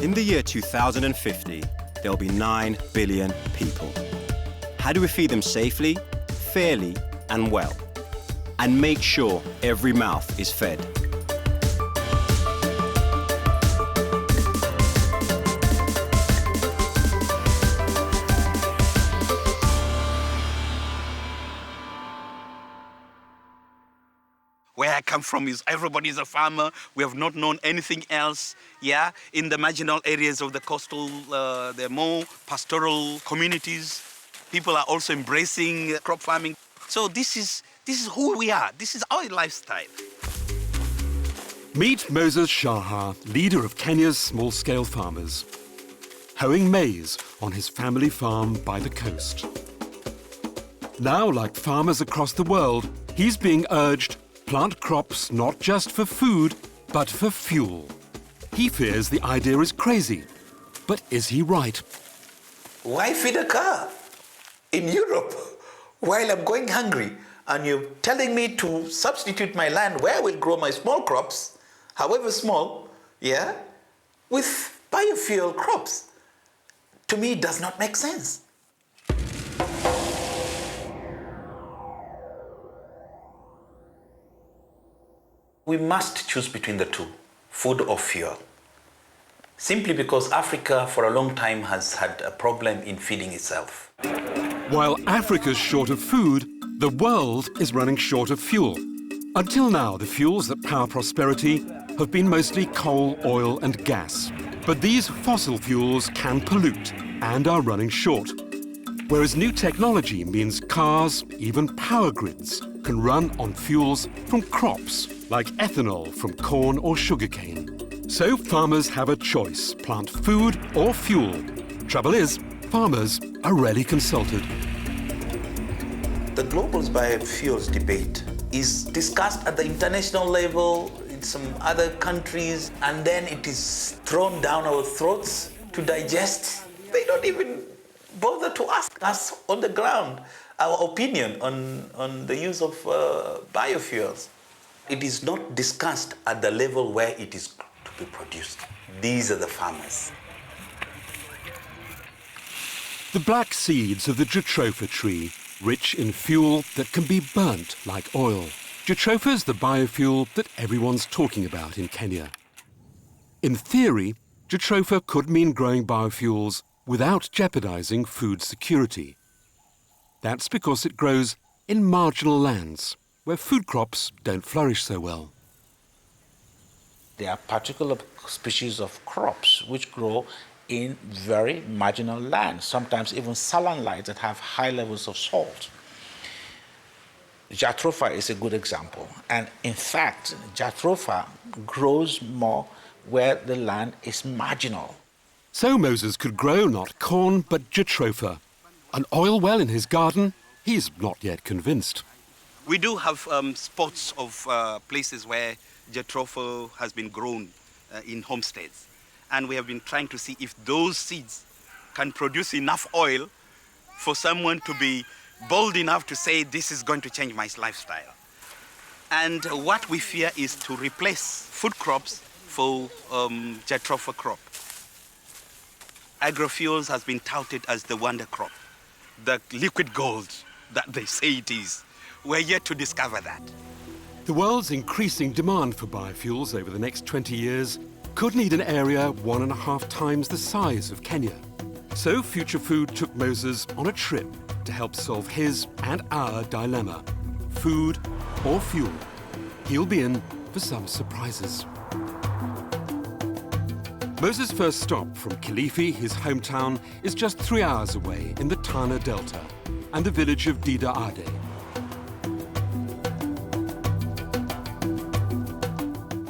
In the year 2050, there'll be 9 billion people. How do we feed them safely, fairly, and well? And make sure every mouth is fed. Where I come from is everybody's a farmer. We have not known anything else. Yeah, in the marginal areas of the coastal, there are more pastoral communities. People are also embracing crop farming. So this is who we are. This is our lifestyle. Meet Moses Shaha, leader of Kenya's small-scale farmers, hoeing maize on his family farm by the coast. Now, like farmers across the world, he's being urged plant crops not just for food, but for fuel. He fears the idea is crazy, but is he right? Why feed a car in Europe while I'm going hungry? And you're telling me to substitute my land where I will grow my small crops, however small, yeah, with biofuel crops. To me, it does not make sense. We must choose between the two, food or fuel. Simply because Africa for a long time has had a problem in feeding itself. While Africa's short of food, the world is running short of fuel. Until now, the fuels that power prosperity have been mostly coal, oil and gas. But these fossil fuels can pollute and are running short. Whereas new technology means cars, even power grids, can run on fuels from crops, like ethanol from corn or sugarcane. So farmers have a choice, plant food or fuel. Trouble is, farmers are rarely consulted. The global biofuels debate is discussed at the international level in some other countries, and then it is thrown down our throats to digest. They don't even bother to ask us on the ground our opinion on the use of biofuels. It is not discussed at the level where it is to be produced. These are the farmers. The black seeds of the jatropha tree, rich in fuel that can be burnt like oil. Jatropha is the biofuel that everyone's talking about in Kenya. In theory, jatropha could mean growing biofuels without jeopardizing food security. That's because it grows in marginal lands, where food crops don't flourish so well. There are particular species of crops which grow in very marginal lands, sometimes even saline lands that have high levels of salt. Jatropha is a good example. And in fact, jatropha grows more where the land is marginal. So Moses could grow not corn, but jatropha. An oil well in his garden? He's not yet convinced. We do have spots of places where jatropha has been grown in homesteads. And we have been trying to see if those seeds can produce enough oil for someone to be bold enough to say, this is going to change my lifestyle. And what we fear is to replace food crops for jatropha crop. Agrofuels has been touted as the wonder crop, the liquid gold that they say it is. We're yet to discover that. The world's increasing demand for biofuels over the next 20 years could need an area 1.5 times the size of Kenya. So Future Food took Moses on a trip to help solve his and our dilemma. Food or fuel. He'll be in for some surprises. Moses' first stop from Kilifi, his hometown, is just 3 hours away in the Tana Delta and the village of Dida Ade.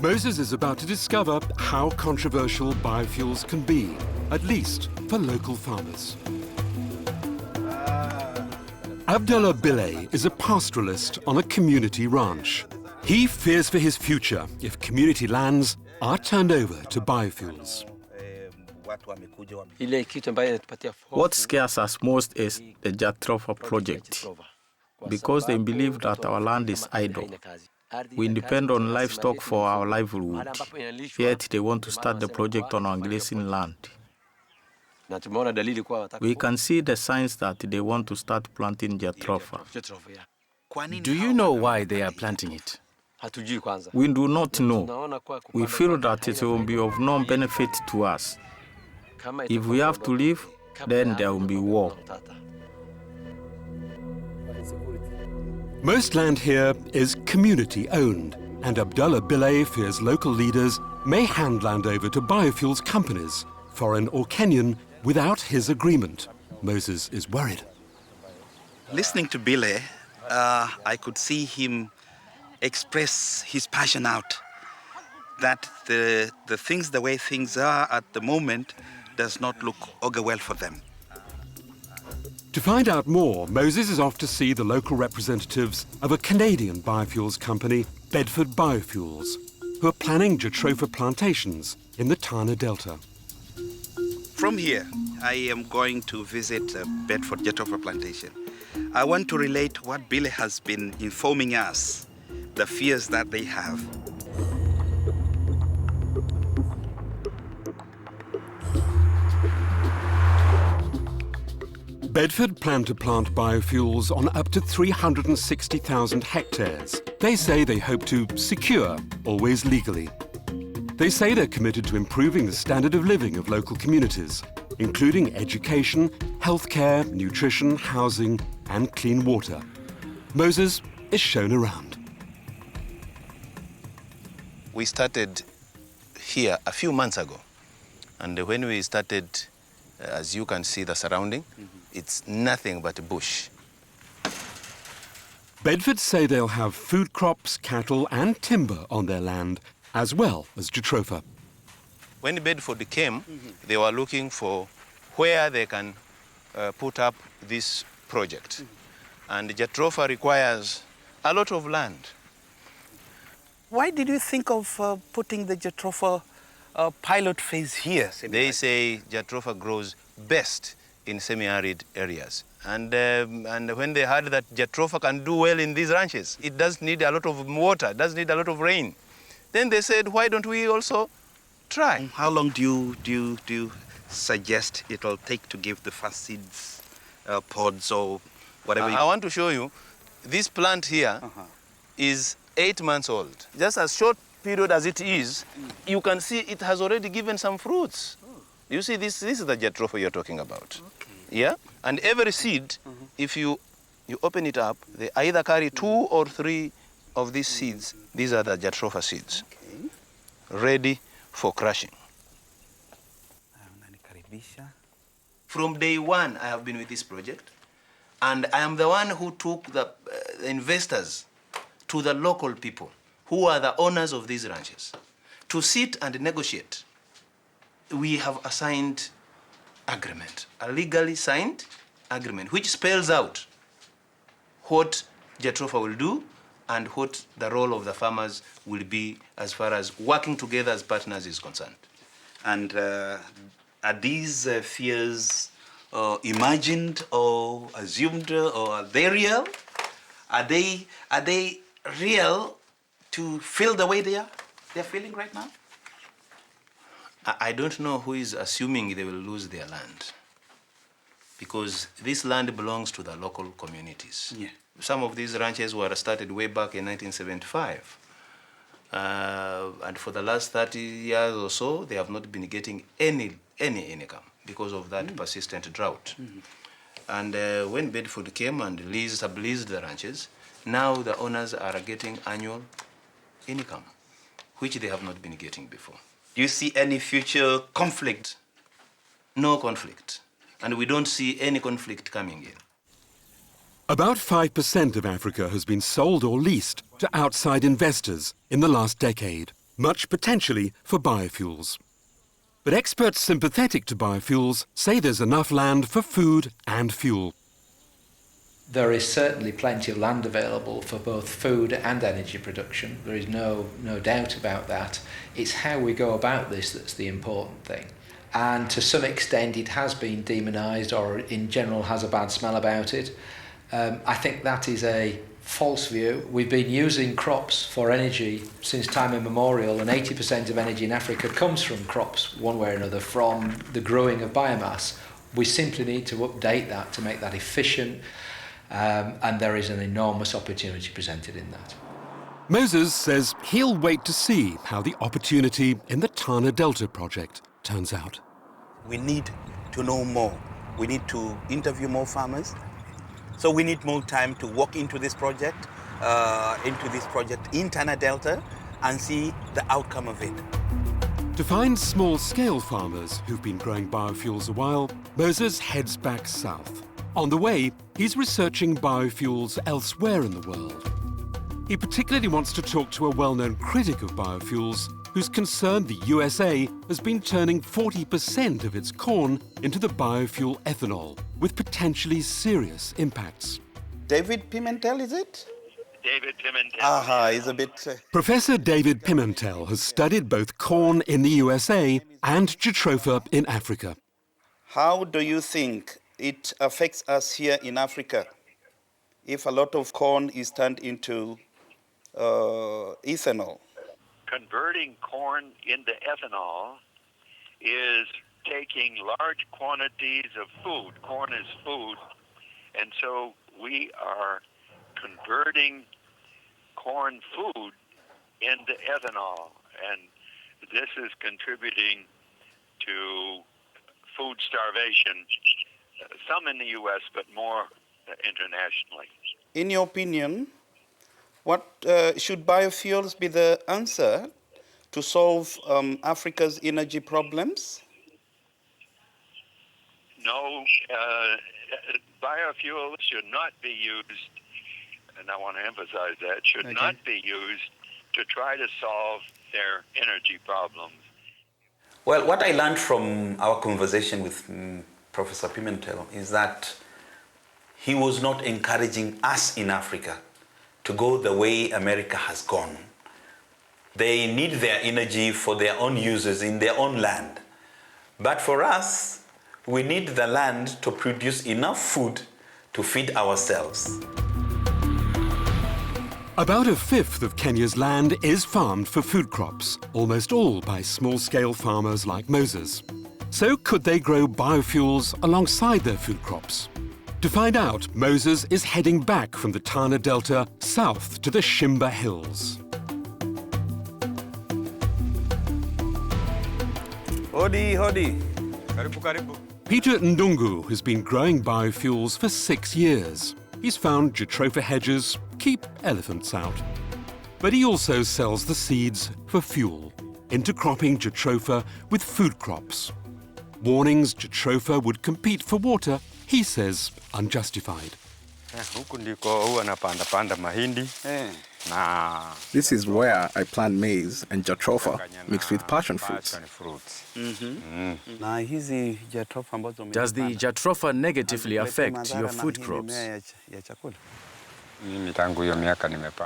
Moses is about to discover how controversial biofuels can be, at least for local farmers. Abdullah Bile is a pastoralist on a community ranch. He fears for his future if community lands are turned over to biofuels. What scares us most is the Jatropha project, because they believe that our land is idle. We depend on livestock for our livelihood, yet they want to start the project on our grazing land. We can see the signs that they want to start planting jatropha. Do you know why they are planting it? We do not know. We feel that it will be of no benefit to us. If we have to leave, then there will be war. Most land here is community-owned, and Abdullah Billay fears local leaders may hand land over to biofuels companies, foreign or Kenyan, without his agreement. Moses is worried. Listening to Billay, I could see him express his passion out, that the way things are at the moment does not augur well for them. To find out more, Moses is off to see the local representatives of a Canadian biofuels company, Bedford Biofuels, who are planning jatropha plantations in the Tana Delta. From here, I am going to visit Bedford jatropha plantation. I want to relate what Billay has been informing us, the fears that they have. Bedford plan to plant biofuels on up to 360,000 hectares. They say they hope to secure, always legally. They say they're committed to improving the standard of living of local communities, including education, healthcare, nutrition, housing, and clean water. Moses is shown around. We started here a few months ago, and when we started, as you can see the surrounding, it's nothing but bush. Bedford say they'll have food crops, cattle and timber on their land, as well as jatropha. When Bedford came, they were looking for where they can put up this project. And jatropha requires a lot of land. Why did you think of putting the jatropha pilot phase here? They say jatropha grows best in semi-arid areas. And when they heard that jatropha can do well in these ranches, it does need a lot of water, does need a lot of rain. Then they said, why don't we also try? How long do you suggest it'll take to give the first seeds, pods or whatever? I want to show you, this plant here is 8 months old. Just as short period as it is, you can see it has already given some fruits. You see, this is the jatropha you're talking about. Okay. Yeah? And every seed, if you open it up, they either carry 2 or 3 of these seeds. These are the jatropha seeds, ready for crushing. From day one, I have been with this project, and I am the one who took the investors to the local people, who are the owners of these ranches, to sit and negotiate. We have a signed agreement, a legally signed agreement, which spells out what jatropha will do and what the role of the farmers will be as far as working together as partners is concerned. And are these fears imagined or assumed, or are they real? Are they real to feel the way they're feeling right now? I don't know who is assuming they will lose their land, because this land belongs to the local communities. Yeah. Some of these ranches were started way back in 1975. And for the last 30 years or so, they have not been getting any income because of that persistent drought. And when Bedford came and subleased the ranches, now the owners are getting annual income, which they have not been getting before. Do you see any future conflict? No conflict. And we don't see any conflict coming in. About 5% of Africa has been sold or leased to outside investors in the last decade, much potentially for biofuels. But experts sympathetic to biofuels say there's enough land for food and fuel. There is certainly plenty of land available for both food and energy production. There is no doubt about that. It's how we go about this that's the important thing. And to some extent it has been demonised, or in general has a bad smell about it. I think that is a false view. We've been using crops for energy since time immemorial, and 80% of energy in Africa comes from crops, one way or another, from the growing of biomass. We simply need to update that to make that efficient, and there is an enormous opportunity presented in that. Moses says he'll wait to see how the opportunity in the Tana Delta project turns out. We need to know more. We need to interview more farmers. So we need more time to walk into this project in Tana Delta and see the outcome of it. To find small-scale farmers who've been growing biofuels a while, Moses heads back south. On the way, he's researching biofuels elsewhere in the world. He particularly wants to talk to a well-known critic of biofuels who's concerned the USA has been turning 40% of its corn into the biofuel ethanol, with potentially serious impacts. David Pimentel, is it? David Pimentel. He's a bit... Professor David Pimentel has studied both corn in the USA and jatropha in Africa. How do you think it affects us here in Africa if a lot of corn is turned into ethanol? Converting corn into ethanol is taking large quantities of food. Corn is food, and so we are converting corn food into ethanol, and this is contributing to food starvation, some in the U.S., but more internationally. In your opinion, what should biofuels be the answer to solve Africa's energy problems? No, biofuels should not be used, and I want to emphasize that, should not be used to try to solve their energy problems. Well, what I learned from our conversation with Professor Pimentel is that he was not encouraging us in Africa to go the way America has gone. They need their energy for their own uses in their own land. But for us, we need the land to produce enough food to feed ourselves. About a fifth of Kenya's land is farmed for food crops, almost all by small-scale farmers like Moses. So could they grow biofuels alongside their food crops? To find out, Moses is heading back from the Tana Delta south to the Shimba Hills. Hodi. Karibu. Peter Ndungu has been growing biofuels for 6 years. He's found jatropha hedges keep elephants out. But he also sells the seeds for fuel, intercropping jatropha with food crops. Warnings jatropha would compete for water, he says, unjustified. This is where I plant maize and jatropha mixed with passion fruits. Does the jatropha negatively affect your food crops?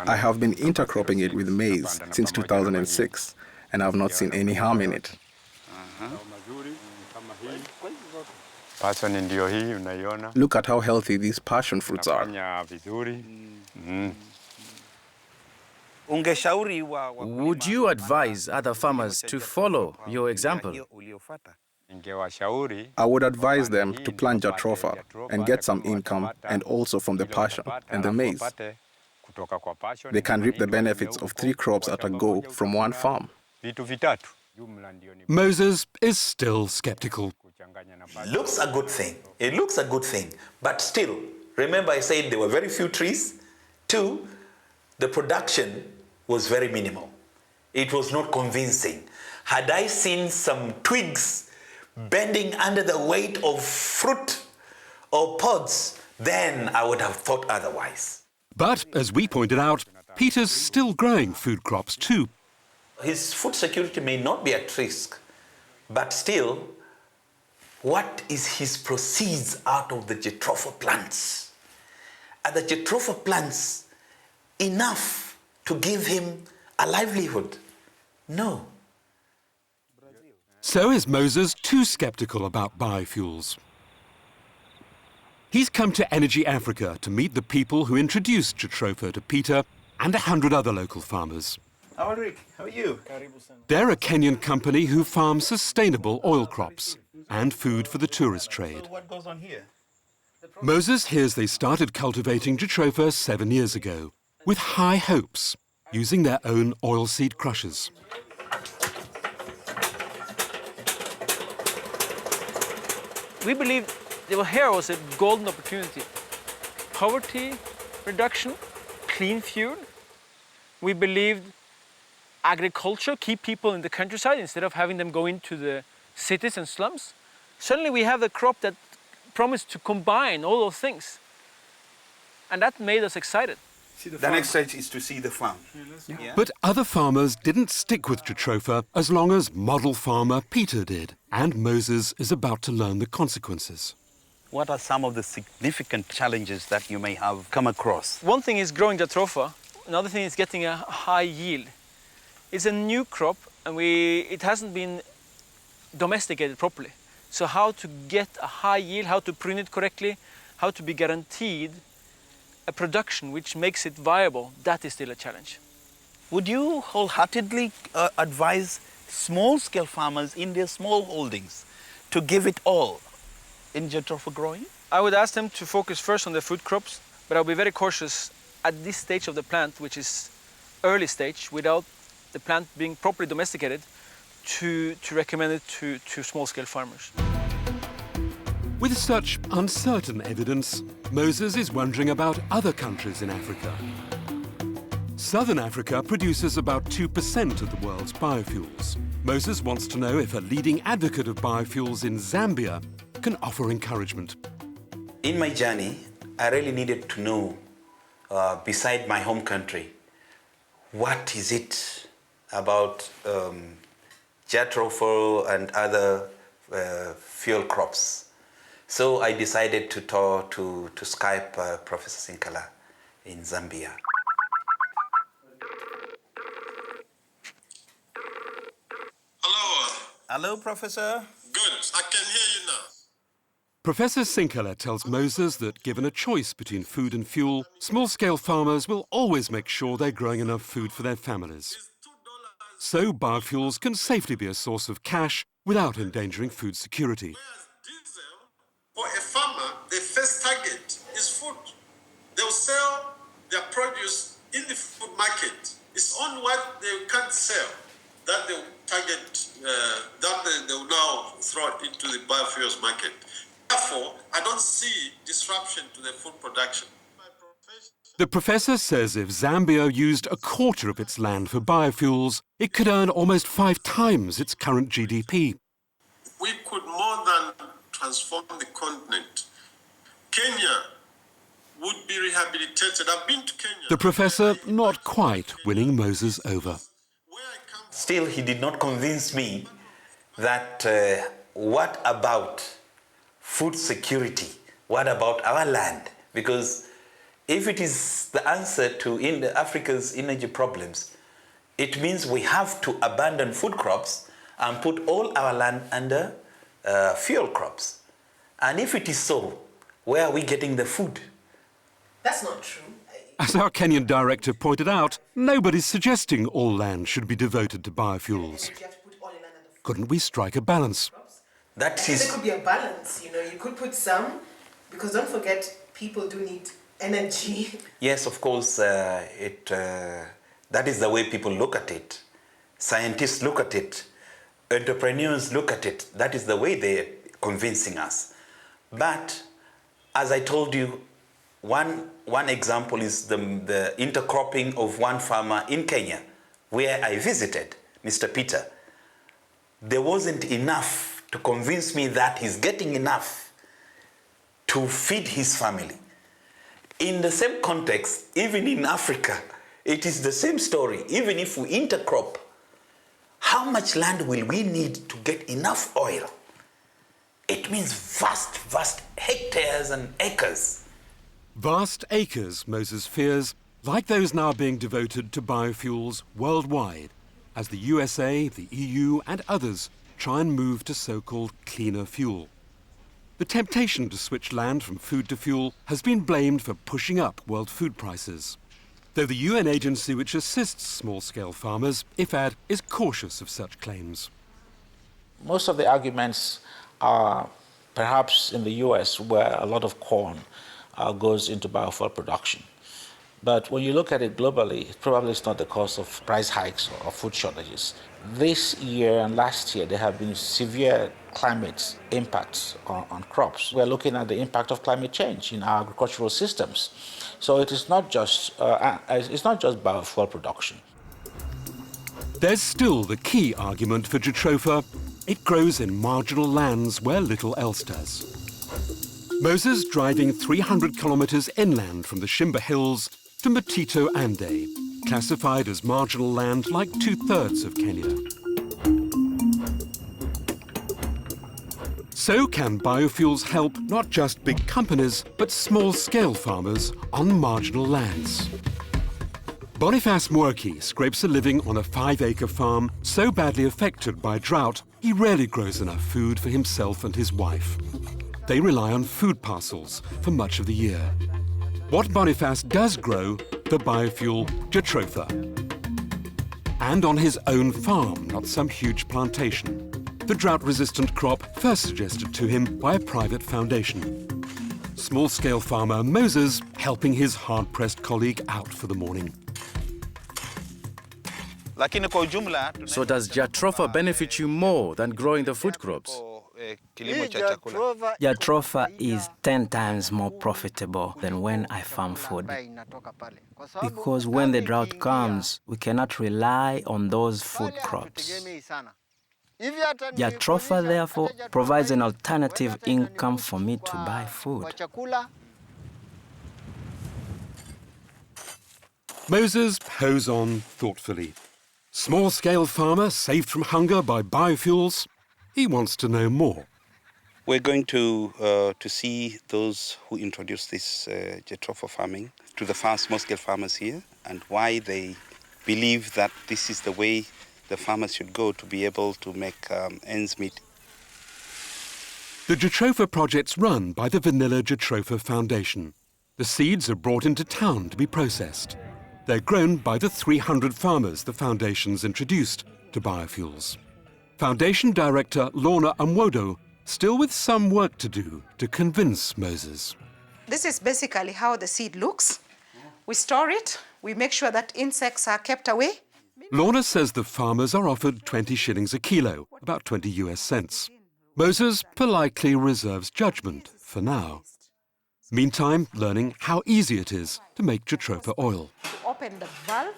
I have been intercropping it with maize since 2006, and I have not seen any harm in it. Look at how healthy these passion fruits are. Would you advise other farmers to follow your example? I would advise them to plant jatropha and get some income, and also from the passion and the maize. They can reap the benefits of 3 crops at a go from one farm. Moses is still skeptical. Looks a good thing. It looks a good thing. But still, remember I said there were very few trees. 2, the production was very minimal. It was not convincing. Had I seen some twigs bending under the weight of fruit or pods, then I would have thought otherwise. But, as we pointed out, Peter's still growing food crops too. His food security may not be at risk, but still, what is his proceeds out of the jatropha plants? Are the jatropha plants enough to give him a livelihood? No. So is Moses too skeptical about biofuels? He's come to Energy Africa to meet the people who introduced jatropha to Peter and 100 other local farmers. Ulrich, how are you? They're a Kenyan company who farm sustainable oil crops and food for the tourist trade. So what goes on here? Moses hears they started cultivating jatropha 7 years ago with high hopes, using their own oilseed crushers. We believe here was a golden opportunity. Poverty reduction, clean fuel. We believed agriculture, keep people in the countryside instead of having them go into the cities and slums. Suddenly we have a crop that promised to combine all those things. And that made us excited. The next stage is to see the farm. Yeah. But other farmers didn't stick with jatropha as long as model farmer Peter did. And Moses is about to learn the consequences. What are some of the significant challenges that you may have come across? One thing is growing jatropha. Another thing is getting a high yield. It's a new crop and it hasn't been domesticated properly. So how to get a high yield, how to prune it correctly, how to be guaranteed a production which makes it viable, that is still a challenge. Would you wholeheartedly advise small-scale farmers in their small holdings to give it all in jatropha growing? I would ask them to focus first on the food crops, but I'll be very cautious at this stage of the plant, which is early stage, without the plant being properly domesticated, to recommend it to small-scale farmers. With such uncertain evidence, Moses is wondering about other countries in Africa. Southern Africa produces about 2% of the world's biofuels. Moses wants to know if a leading advocate of biofuels in Zambia can offer encouragement. In my journey, I really needed to know, beside my home country, what is it about jatropha and other fuel crops. So I decided to Skype Professor Cynical in Zambia. Hello. Hello, Professor. Good. I can hear you now. Professor Cynical tells Moses that given a choice between food and fuel, small-scale farmers will always make sure they're growing enough food for their families. So biofuels can safely be a source of cash without endangering food security. For a farmer, the first target is food. They'll sell their produce in the food market. It's only what they can't sell that they'll target, they'll now throw into the biofuels market. Therefore, I don't see disruption to the food production. The professor says if Zambia used a quarter of its land for biofuels, it could earn almost 5 times its current GDP. We could more than transform the continent. Kenya would be rehabilitated. I've been to Kenya. The professor not quite winning Moses over. Still, he did not convince me that what about food security? What about our land? Because if it is the answer to Africa's energy problems, it means we have to abandon food crops and put all our land under fuel crops. And if it is so, where are we getting the food? That's not true. As our Kenyan director pointed out, nobody's suggesting all land should be devoted to biofuels. Couldn't we strike a balance? There could be a balance, you know. You could put some, because don't forget, people do need energy. Yes, of course, that is the way people look at it. Scientists look at it. Entrepreneurs look at it. That is the way they're convincing us. But, as I told you, one example is the intercropping of one farmer in Kenya, where I visited, Mr. Peter. There wasn't enough to convince me that he's getting enough to feed his family. In the same context, even in Africa, it is the same story. Even if we intercrop, how much land will we need to get enough oil? It means vast hectares and acres. Vast acres, Moses fears, like those now being devoted to biofuels worldwide, as the USA, the EU and others try and move to so-called cleaner fuel. The temptation to switch land from food to fuel has been blamed for pushing up world food prices. Though the UN agency which assists small-scale farmers, IFAD, is cautious of such claims. Most of the arguments are perhaps in the US, where a lot of corn goes into biofuel production. But when you look at it globally, it probably is not the cause of price hikes or food shortages. This year and last year, there have been severe climate impacts on crops. We're looking at the impact of climate change in our agricultural systems. So it is not just biofuel production. There's still the key argument for jatropha. It grows in marginal lands where little else does. Moses driving 300 kilometers inland from the Shimba Hills to Matito Ande, classified as marginal land like 2/3 of Kenya. So can biofuels help not just big companies, but small-scale farmers on marginal lands? Boniface Mwerki scrapes a living on a 5-acre farm so badly affected by drought, he rarely grows enough food for himself and his wife. They rely on food parcels for much of the year. What Boniface does grow, the biofuel jatropha. And on his own farm, not some huge plantation. The drought-resistant crop first suggested to him by a private foundation. Small-scale farmer Moses helping his hard-pressed colleague out for the morning. So does jatropha benefit you more than growing the food crops? Jatropha is 10 times more profitable than when I farm food. Because when the drought comes, we cannot rely on those food crops. Jatropha, therefore, provides an alternative income for me to buy food. Moses hoes on thoughtfully. Small-scale farmer saved from hunger by biofuels. He wants to know more. We're going to see those who introduced this jatropha farming to the small-scale farmers here and why they believe that this is the way the farmers should go to be able to make ends meet. The jatropha project's run by the Vanilla Jatropha Foundation. The seeds are brought into town to be processed. They're grown by the 300 farmers the foundation's introduced to biofuels. Foundation Director Lorna Amwodo still with some work to do to convince Moses. This is basically how the seed looks. We store it, we make sure that insects are kept away. Lorna says the farmers are offered 20 shillings a kilo, about 20 US cents. Moses politely reserves judgment for now. Meantime, learning how easy it is to make jatropha oil. Open the valve.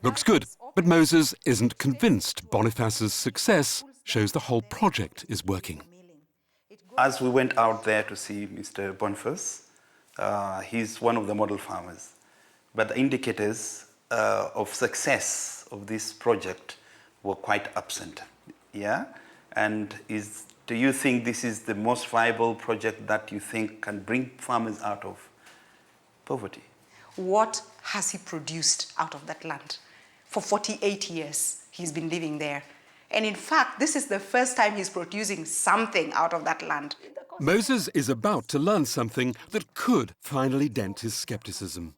Looks good, but Moses isn't convinced Boniface's success shows the whole project is working. As we went out there to see Mr. Boniface, he's one of the model farmers. But the indicators of success of this project were quite absent. Yeah? And do you think this is the most viable project that you think can bring farmers out of poverty? What has he produced out of that land? For 48 years, he's been living there. And in fact, this is the first time he's producing something out of that land. Moses is about to learn something that could finally dent his skepticism.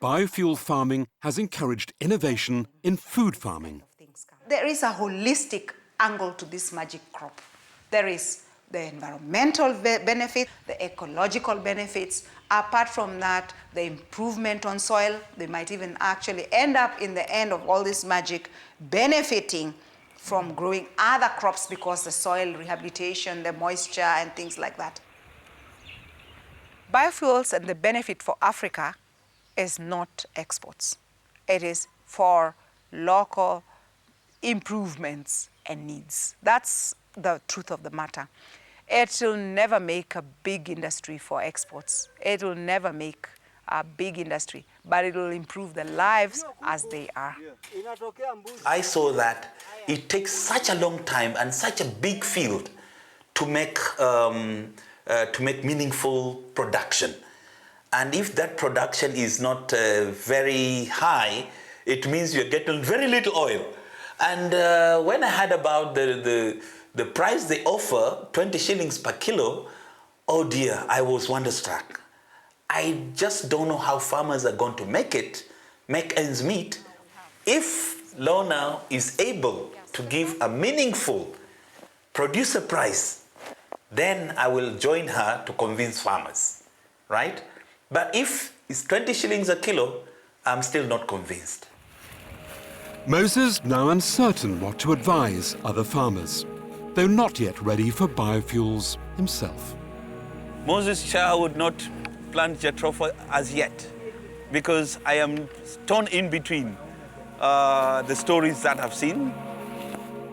Biofuel farming has encouraged innovation in food farming. There is a holistic angle to this magic crop. There is the environmental benefit, the ecological benefits. Apart from that, the improvement on soil, they might even actually end up in the end of all this magic benefiting from growing other crops because the soil rehabilitation, the moisture and things like that. Biofuels and the benefit for Africa is not exports. It is for local improvements and needs. That's the truth of the matter. It will never make a big industry for exports. It will never make a big industry, but it will improve the lives as they are. I saw that it takes such a long time and such a big field to make meaningful production. And if that production is not very high, it means you're getting very little oil. And when I heard about the the price they offer, 20 shillings per kilo, oh dear, I was wonderstruck. I just don't know how farmers are going to make ends meet, if Lorna is able to give a meaningful producer price. Then I will join her to convince farmers, right? But if it's 20 shillings a kilo, I'm still not convinced. Moses now uncertain what to advise other farmers, though not yet ready for biofuels himself. Moses Shaha would not plant jatropha as yet, because I am torn in between the stories that I've seen.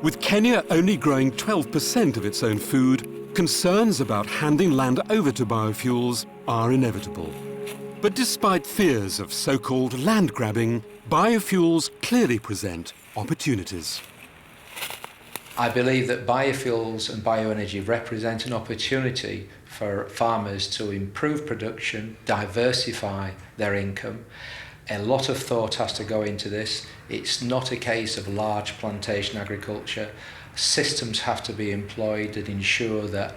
With Kenya only growing 12% of its own food, concerns about handing land over to biofuels are inevitable. But despite fears of so-called land grabbing, biofuels clearly present opportunities. I believe that biofuels and bioenergy represent an opportunity for farmers to improve production, diversify their income. A lot of thought has to go into this. It's not a case of large plantation agriculture. Systems have to be employed that ensure that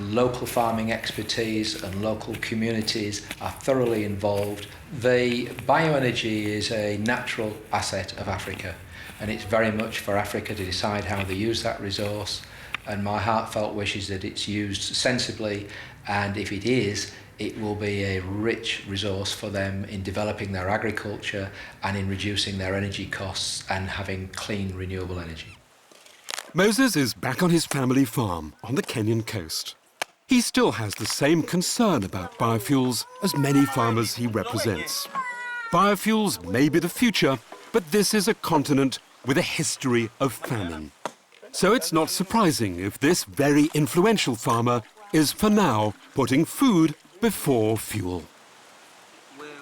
local farming expertise and local communities are thoroughly involved. The bioenergy is a natural asset of Africa, and it's very much for Africa to decide how they use that resource, and my heartfelt wish is that it's used sensibly, and if it is, it will be a rich resource for them in developing their agriculture and in reducing their energy costs and having clean, renewable energy. Moses is back on his family farm on the Kenyan coast. He still has the same concern about biofuels as many farmers he represents. Biofuels may be the future, but this is a continent with a history of famine. So it's not surprising if this very influential farmer is, for now, putting food before fuel.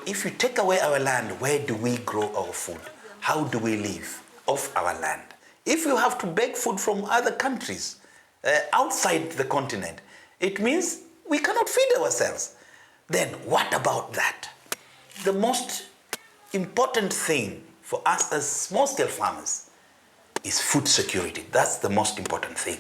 If you take away our land, where do we grow our food? How do we live off our land? If you have to beg food from other countries outside the continent, it means we cannot feed ourselves. Then what about that? The most important thing for us as small-scale farmers is food security. That's the most important thing.